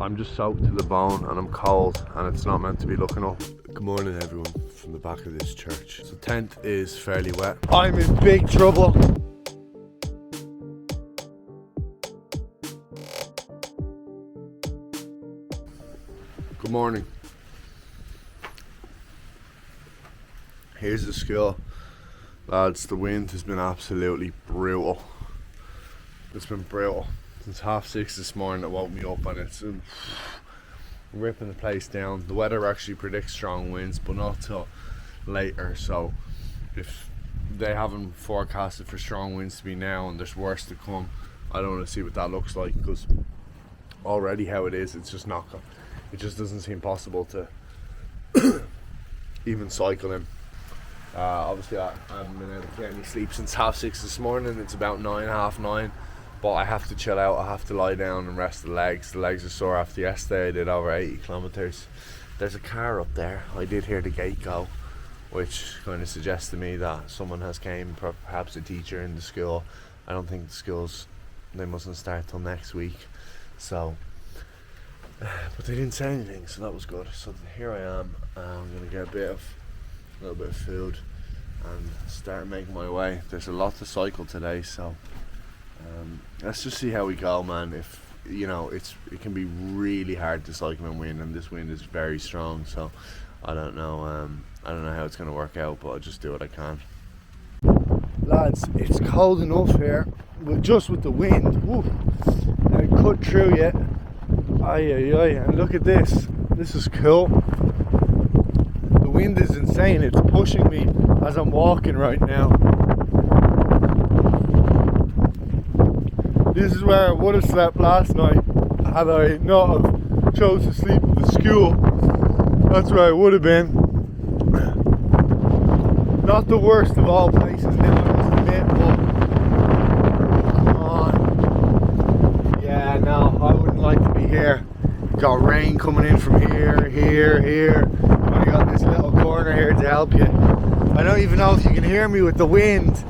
I'm just soaked to the bone and I'm cold and it's not meant to be looking up. Good morning everyone from the back of this church. So the tent is fairly wet. I'm in big trouble. Good morning. Here's the school. Lads, the wind has been absolutely brutal. It's been brutal. Since 6:30 this morning it woke me up and it's ripping the place down. The weather actually predicts strong winds but not till later, so if they haven't forecasted for strong winds to be now and there's worse to come, I don't want to see what that looks like, because already how it is, it's just not, it just doesn't seem possible to even cycle in. Obviously I haven't been able to get any sleep since 6:30 this morning. It's about 9:30, but I have to chill out. I have to lie down and rest the legs. The legs are sore after yesterday. I did over 80 kilometers. There's a car up there. I did hear the gate go, which kind of suggests to me that someone has came, perhaps a teacher in the school. I don't think the schools, they mustn't start till next week, so but they didn't say anything, so that was good. So here I am. I'm gonna get a little bit of food and start making my way. There's a lot to cycle today, so let's just see how we go, man. If you know, it can be really hard to cycle in wind, and this wind is very strong, so I don't know how it's going to work out, but I'll just do what I can. Lads, it's cold enough here, but just with the wind, woo, it cut through yet. And look at this. This is cool. The wind is insane. It's pushing me as I'm walking right now. This is where I would have slept last night had I not have chose to sleep at the school. That's where I would have been. Not the worst of all places now, I must admit, but come on. Yeah, no, I wouldn't like to be here. Got rain coming in from here. Only got this little corner here to help you. I don't even know if you can hear me with the wind.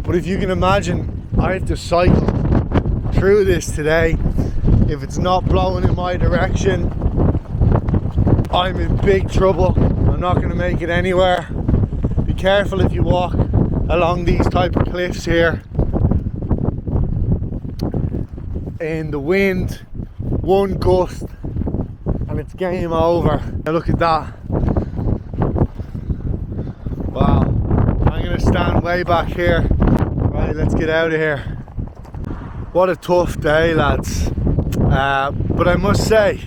But if you can imagine, I have to cycle through this today. If it's not blowing in my direction, I'm in big trouble. I'm not going to make it anywhere. Be careful if you walk along these type of cliffs here. In the wind, one gust and it's game over. Now look at that. Wow. I'm going to stand way back here. Right, let's get out of here. What a tough day, lads. But I must say,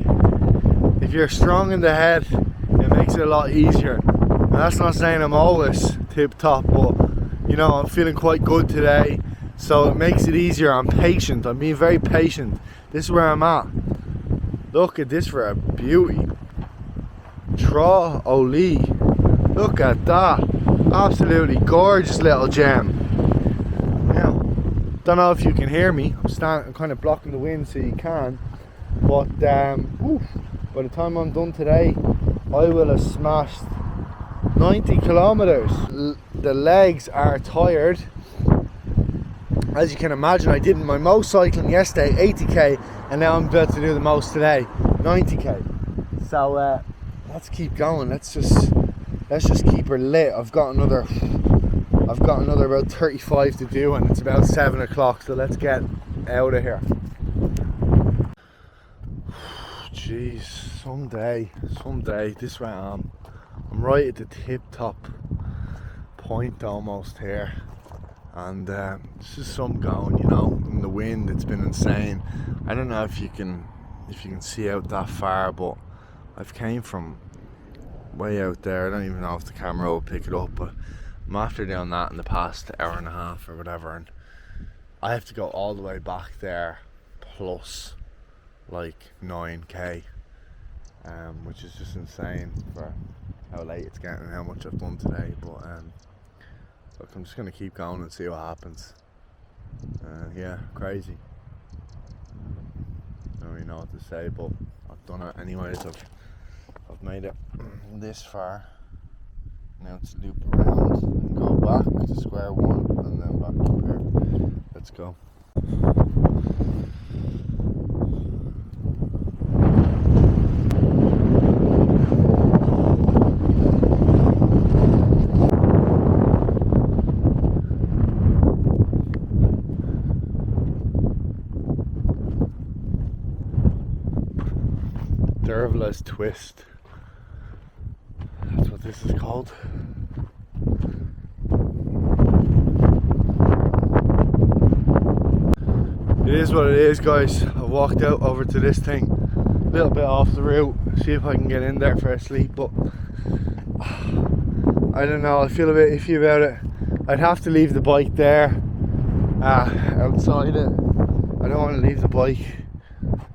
if you're strong in the head, it makes it a lot easier. And that's not saying I'm always tip top, but you know, I'm feeling quite good today, so it makes it easier. I'm patient. I'm being very patient. This is where I'm at. Look at this for a beauty. Tra Oli. Look at that. Absolutely gorgeous little gem. Don't know if you can hear me. I'm kind of blocking the wind so you can, but by the time I'm done today I will have smashed 90 kilometers. The legs are tired, as you can imagine. I did my most cycling yesterday, 80k, and now I'm about to do the most today, 90k. So let's keep going. Let's just keep her lit. I've got another about 35 to do, and it's about 7 o'clock, so let's get out of here. Jeez, someday, this way I'm right at the tip top point almost here, and this is some going, you know, in the wind. It's been insane. I don't know if you can see out that far, but I've came from way out there. I don't even know if the camera will pick it up, but I'm after doing that in the past hour and a half or whatever, and I have to go all the way back there plus like 9k, which is just insane for how late it's getting and how much I've done today. But look, I'm just gonna keep going and see what happens. Yeah, crazy. I don't really know what to say, but I've done it anyways. I've made it this far. Now it's loop around and go back to square one and then back up here. Let's go. Dervla's Twist. That's what this is called. It is what it is, guys. I walked out over to this thing, a little bit off the route, see if I can get in there for a sleep, but I don't know, I feel a bit iffy about it. I'd have to leave the bike there, outside it. I don't want to leave the bike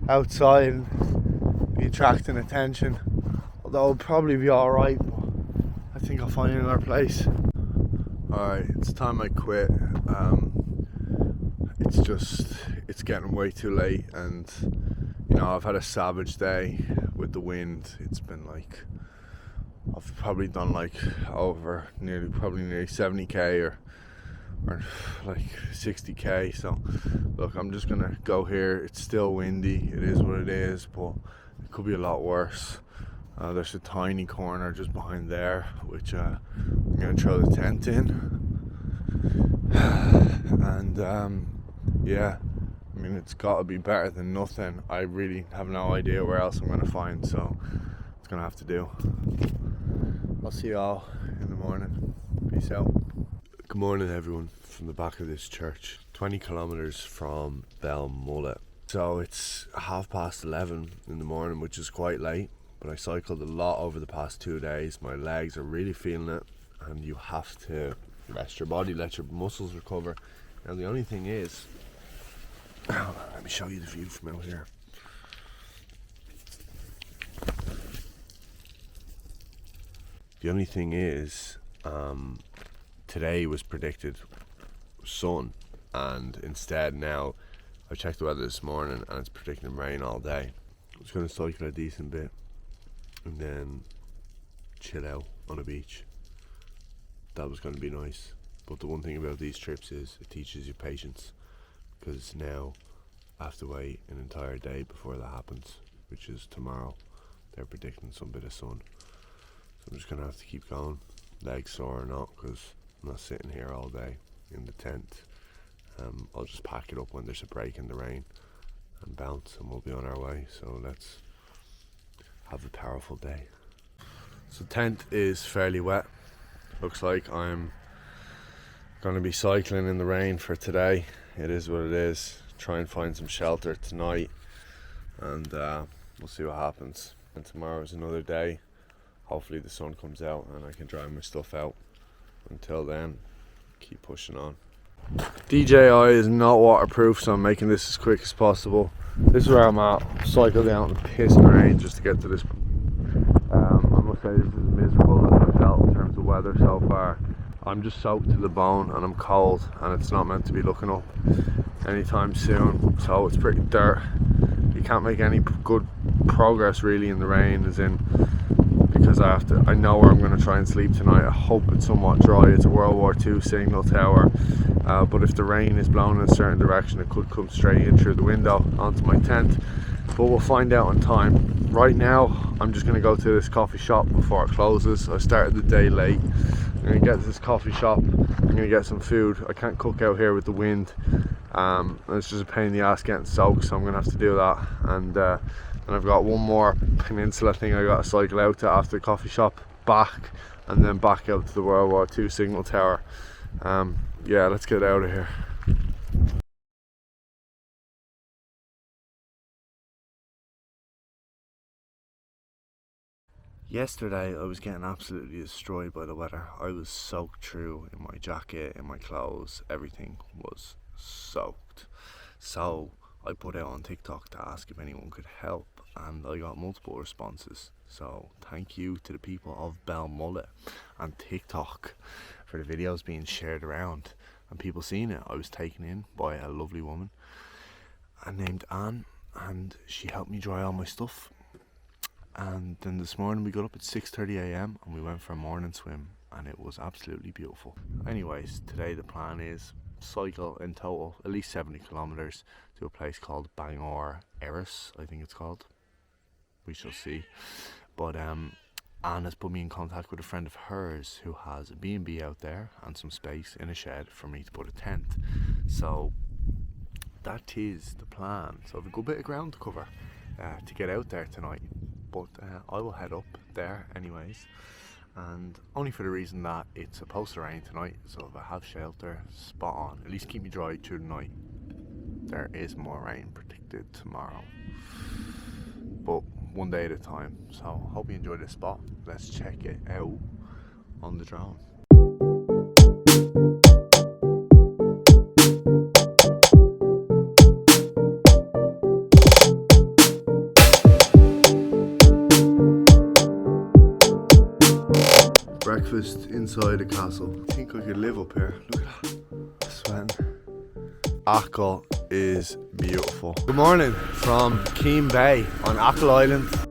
outside and be attracting attention, although it'll probably be alright. I think I'll find another place. Alright, it's time I quit. It's getting way too late, and you know, I've had a savage day with the wind. It's been like, I've probably done like over nearly 70k or like 60k. So look, I'm just gonna go here. It's still windy, it is what it is, but it could be a lot worse. There's a tiny corner just behind there, which I'm gonna throw the tent in. And yeah, I mean, it's got to be better than nothing. I really have no idea where else I'm going to find, so it's going to have to do. I'll see you all in the morning. Peace out. Good morning, everyone, from the back of this church, 20 kilometers from Belmullet. So it's 11:30 in the morning, which is quite late, but I cycled a lot over the past 2 days. My legs are really feeling it, and you have to rest your body, let your muscles recover. Now the only thing is, let me show you the view from out here. The only thing is, today was predicted sun, and instead now, I checked the weather this morning and it's predicting rain all day. I was going to cycle a decent bit and then chill out on a beach. That was going to be nice. But the one thing about these trips is it teaches you patience, because now I have to wait an entire day before that happens, which is tomorrow. They're predicting some bit of sun, so I'm just gonna have to keep going, legs sore or not, because I'm not sitting here all day in the tent. I'll just pack it up when there's a break in the rain and bounce, and we'll be on our way. So let's have a powerful day. So tent is fairly wet. Looks like I'm gonna be cycling in the rain for today. It is what it is. Try and find some shelter tonight, and we'll see what happens. And tomorrow's another day. Hopefully the sun comes out and I can dry my stuff out. Until then, keep pushing on. DJI is not waterproof, so I'm making this as quick as possible. This is where I'm at. Cycle down in the pissing rain just to get to this. I must say this is miserable as I felt in terms of weather so far. I'm just soaked to the bone and I'm cold, and it's not meant to be looking up anytime soon, so it's pretty dirt. You can't make any good progress really in the rain, as in, because I know where I'm going to try and sleep tonight. I hope it's somewhat dry. It's a World War II signal tower, but if the rain is blowing in a certain direction, it could come straight in through the window onto my tent, but we'll find out in time. Right now I'm just going to go to this coffee shop before it closes. I started the day late. I'm going to get to this coffee shop, I'm going to get some food. I can't cook out here with the wind, and it's just a pain in the ass getting soaked, so I'm going to have to do that. And I've got one more peninsula thing I got to cycle out to after the coffee shop, back, and then back out to the World War II signal tower. Yeah, let's get out of here. Yesterday I was getting absolutely destroyed by the weather. I was soaked through in my jacket, in my clothes, everything was soaked. So I put out on TikTok to ask if anyone could help, and I got multiple responses. So thank you to the people of Belmullet and TikTok for the videos being shared around and people seeing it. I was taken in by a lovely woman named Anne, and she helped me dry all my stuff. And then this morning we got up at 6:30 a.m. and we went for a morning swim, and it was absolutely beautiful. Anyways, today the plan is cycle in total at least 70 kilometers to a place called Bangor Erris, I think it's called. We shall see. But Anne has put me in contact with a friend of hers who has a B&B out there and some space in a shed for me to put a tent. So that is the plan. So I have a good bit of ground to cover to get out there tonight. but I will head up there anyways, and only for the reason that it's supposed to rain tonight, so if I have shelter, spot on, at least keep me dry through the night. There is more rain predicted tomorrow, but one day at a time. So hope you enjoy this spot. Let's check it out on the drone. Breakfast inside a castle. I think I could live up here. Look at that. Sweating. Achill is beautiful. Good morning from Keene Bay on Achill Island.